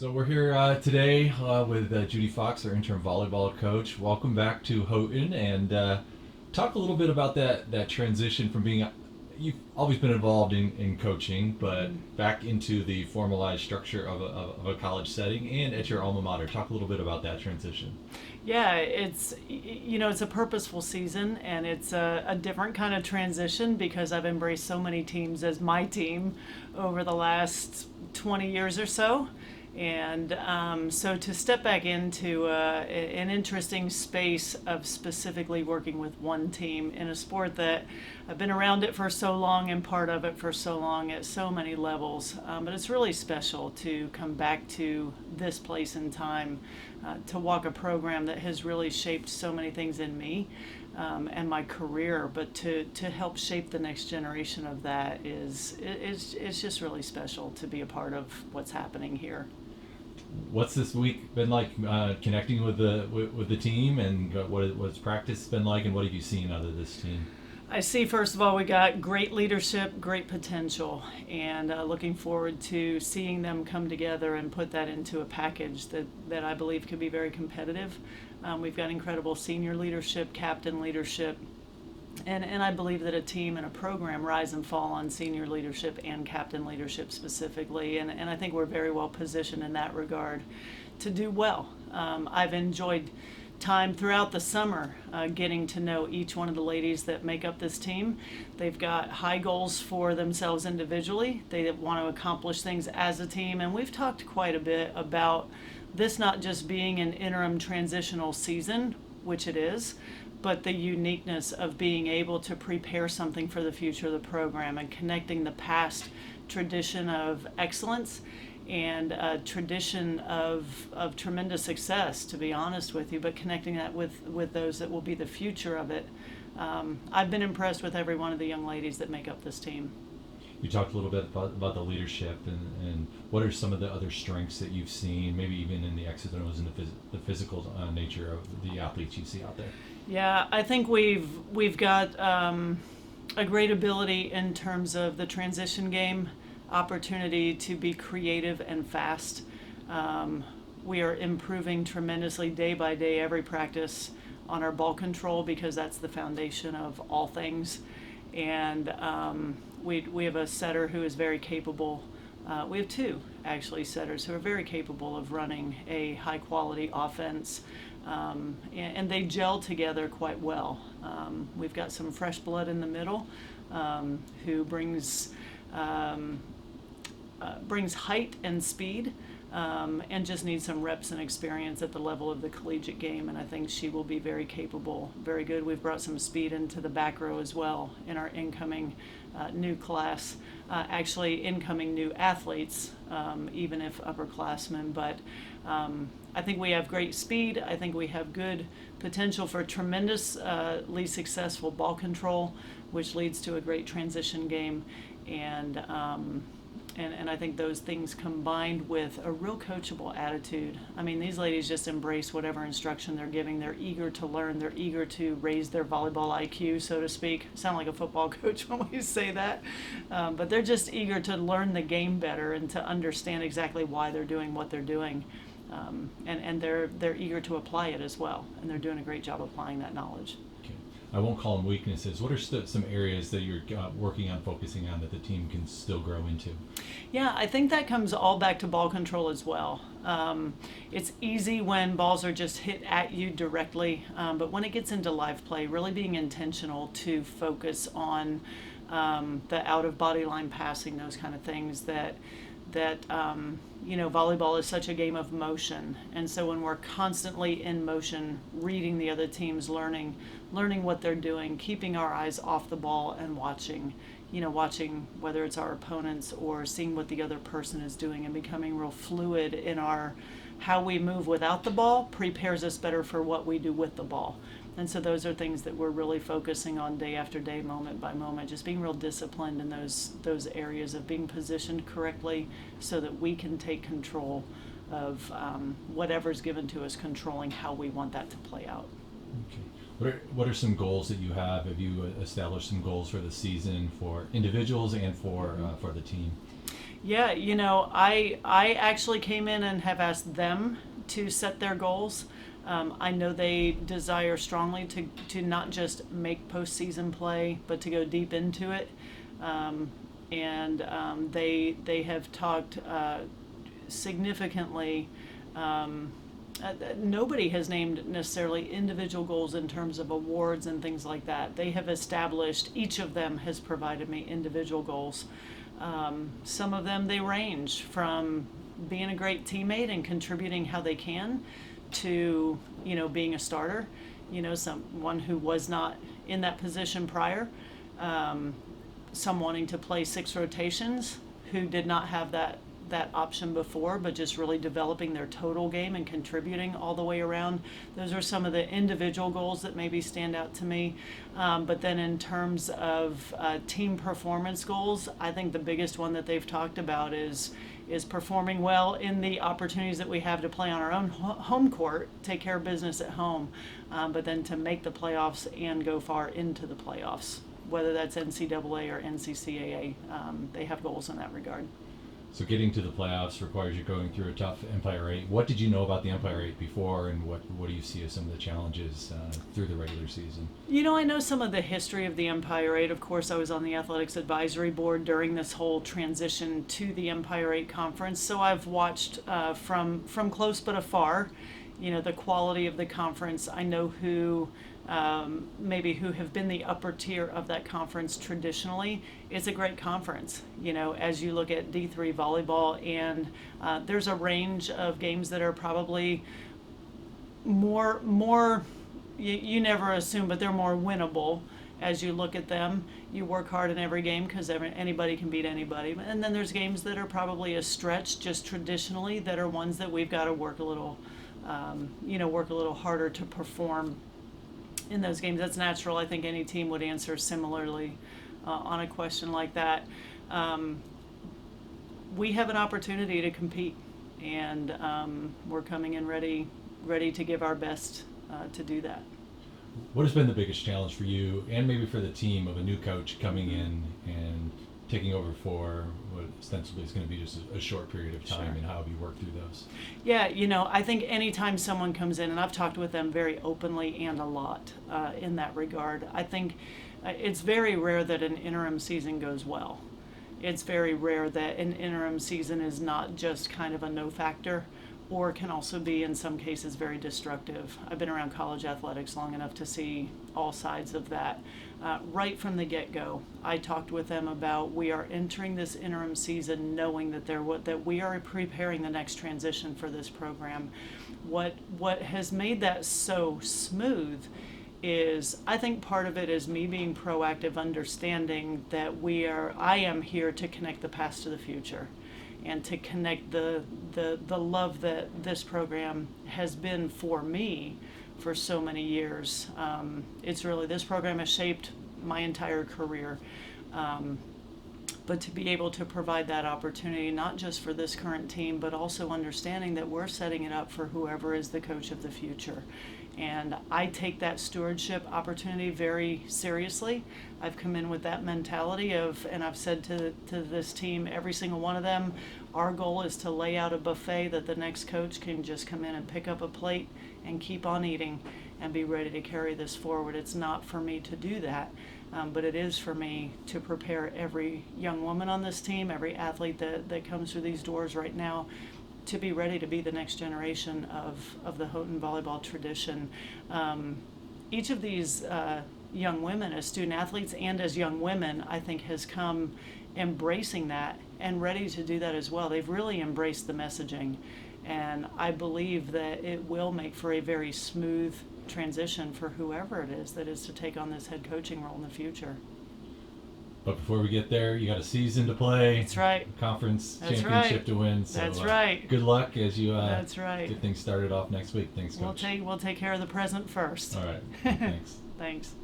So we're here today with Judy Fox, our interim volleyball coach. Welcome back to Houghton, and talk a little bit about that transition from being. You've always been involved in coaching, but back into the formalized structure of a college setting and at your alma mater. Talk a little bit about that transition. Yeah, it's a purposeful season, and it's a different kind of transition because I've embraced so many teams as my team over the last 20 years or so. And so to step back into an interesting space of specifically working with one team in a sport that I've been around it for so long and part of it for so long at so many levels. But it's really special to come back to this place in time to walk a program that has really shaped so many things in me and my career, but to help shape the next generation of that is just really special to be a part of what's happening here. What's this week been like connecting with the team, and what's practice been like, and what have you seen out of this team? I see, first of all, we got great leadership, great potential, and looking forward to seeing them come together and put that into a package that I believe could be very competitive. We've got incredible senior leadership, captain leadership, and I believe that a team and a program rise and fall on senior leadership and captain leadership specifically, and I think we're very well positioned in that regard to do well. I've enjoyed time throughout the summer getting to know each one of the ladies that make up this team. They've got high goals for themselves individually. They want to accomplish things as a team, and we've talked quite a bit about this not just being an interim transitional season, which it is, but the uniqueness of being able to prepare something for the future of the program and connecting the past tradition of excellence and a tradition of tremendous success, to be honest with you, but connecting that with those that will be the future of it. I've been impressed with every one of the young ladies that make up this team. You talked a little bit about the leadership, and what are some of the other strengths that you've seen, maybe even in the X's and O's and the physical nature of the athletes you see out there? Yeah, I think we've got a great ability in terms of the transition game, opportunity to be creative and fast. We are improving tremendously day by day, every practice, on our ball control because that's the foundation of all things. And we have a setter who is very capable. We have two, actually, setters who are very capable of running a high-quality offense, and they gel together quite well. We've got some fresh blood in the middle who brings height and speed, and just needs some reps and experience at the level of the collegiate game, and I think she will be very capable, very good. We've brought some speed into the back row as well in our incoming new class, actually incoming new athletes, even if upperclassmen, but I think we have great speed. I think we have good potential for tremendously successful ball control, which leads to a great transition game, and I think those things combined with a real coachable attitude. I mean, these ladies just embrace whatever instruction they're giving. They're eager to learn. They're eager to raise their volleyball IQ, so to speak. Sound like a football coach when we say that. But they're just eager to learn the game better and to understand exactly why they're doing what they're doing. And they're eager to apply it as well. And they're doing a great job applying that knowledge. Okay. I won't call them weaknesses. What are some areas that you're working on, focusing on, that the team can still grow into? Yeah, I think that comes all back to ball control as well. It's easy when balls are just hit at you directly, but when it gets into live play, really being intentional to focus on the out-of-body line passing, those kind of things that volleyball is such a game of motion, and so when we're constantly in motion, reading the other teams, learning what they're doing, keeping our eyes off the ball and watching whether it's our opponents or seeing what the other person is doing, and becoming real fluid in our how we move without the ball prepares us better for what we do with the ball. And so those are things that we're really focusing on day after day, moment by moment, just being real disciplined in those areas of being positioned correctly so that we can take control of whatever's given to us, controlling how we want that to play out. Okay. What are some goals that you have? Have you established some goals for the season for individuals and for the team? Yeah, I actually came in and have asked them to set their goals. I know they desire strongly to not just make postseason play, but to go deep into it. They have talked significantly. Nobody has named necessarily individual goals in terms of awards and things like that. They have established, each of them has provided me individual goals. Some of them, they range from being a great teammate and contributing how they can to, being a starter, someone who was not in that position prior, some wanting to play 6 rotations who did not have that option before, but just really developing their total game and contributing all the way around. Those are some of the individual goals that maybe stand out to me. But then in terms of team performance goals, I think the biggest one that they've talked about is performing well in the opportunities that we have to play on our own home court, take care of business at home, but then to make the playoffs and go far into the playoffs, whether that's NCAA or NCCAA. They have goals in that regard. So getting to the playoffs requires you going through a tough Empire 8. What did you know about the Empire 8 before, and what do you see as some of the challenges through the regular season? I know some of the history of the Empire 8. Of course, I was on the Athletics Advisory Board during this whole transition to the Empire 8 conference, so I've watched from close but afar, the quality of the conference. I know who have been the upper tier of that conference traditionally. It's a great conference, as you look at D3 volleyball, and there's a range of games that are probably more you never assume, but they're more winnable as you look at them. You work hard in every game because anybody can beat anybody. And then there's games that are probably a stretch just traditionally, that are ones that we've got to work a little harder to perform in those games. That's natural. I think any team would answer similarly on a question like that. We have an opportunity to compete, and we're coming in ready to give our best to do that. What has been the biggest challenge for you, and maybe for the team, of a new coach coming in and taking over for what ostensibly is going to be just a short period of time? Sure. And how have you worked through those? Yeah, I think anytime someone comes in, and I've talked with them very openly and a lot in that regard, I think it's very rare that an interim season goes well. It's very rare that an interim season is not just kind of a no factor, or can also be, in some cases, very destructive. I've been around college athletics long enough to see all sides of that. Right from the get-go, I talked with them about, we are entering this interim season knowing that we are preparing the next transition for this program. What has made that so smooth is, I think part of it is me being proactive, understanding that I am here to connect the past to the future, and to connect the love that this program has been for me for so many years. It's really, this program has shaped my entire career. But to be able to provide that opportunity, not just for this current team, but also understanding that we're setting it up for whoever is the coach of the future. And I take that stewardship opportunity very seriously. I've come in with that mentality and I've said to this team, every single one of them, our goal is to lay out a buffet that the next coach can just come in and pick up a plate and keep on eating and be ready to carry this forward. It's not for me to do that, but it is for me to prepare every young woman on this team, every athlete that comes through these doors right now, to be ready to be the next generation of the Houghton volleyball tradition. Each of these young women, as student athletes and as young women, I think has come embracing that and ready to do that as well. They've really embraced the messaging, and I believe that it will make for a very smooth transition for whoever it is that is to take on this head coaching role in the future. But before we get there, you got a season to play. That's right. Conference That's championship right. to win. So, that's right. Good luck as you That's right. get things started off next week. Thanks, Coach. We'll take care of the present first. All right. Thanks. Thanks.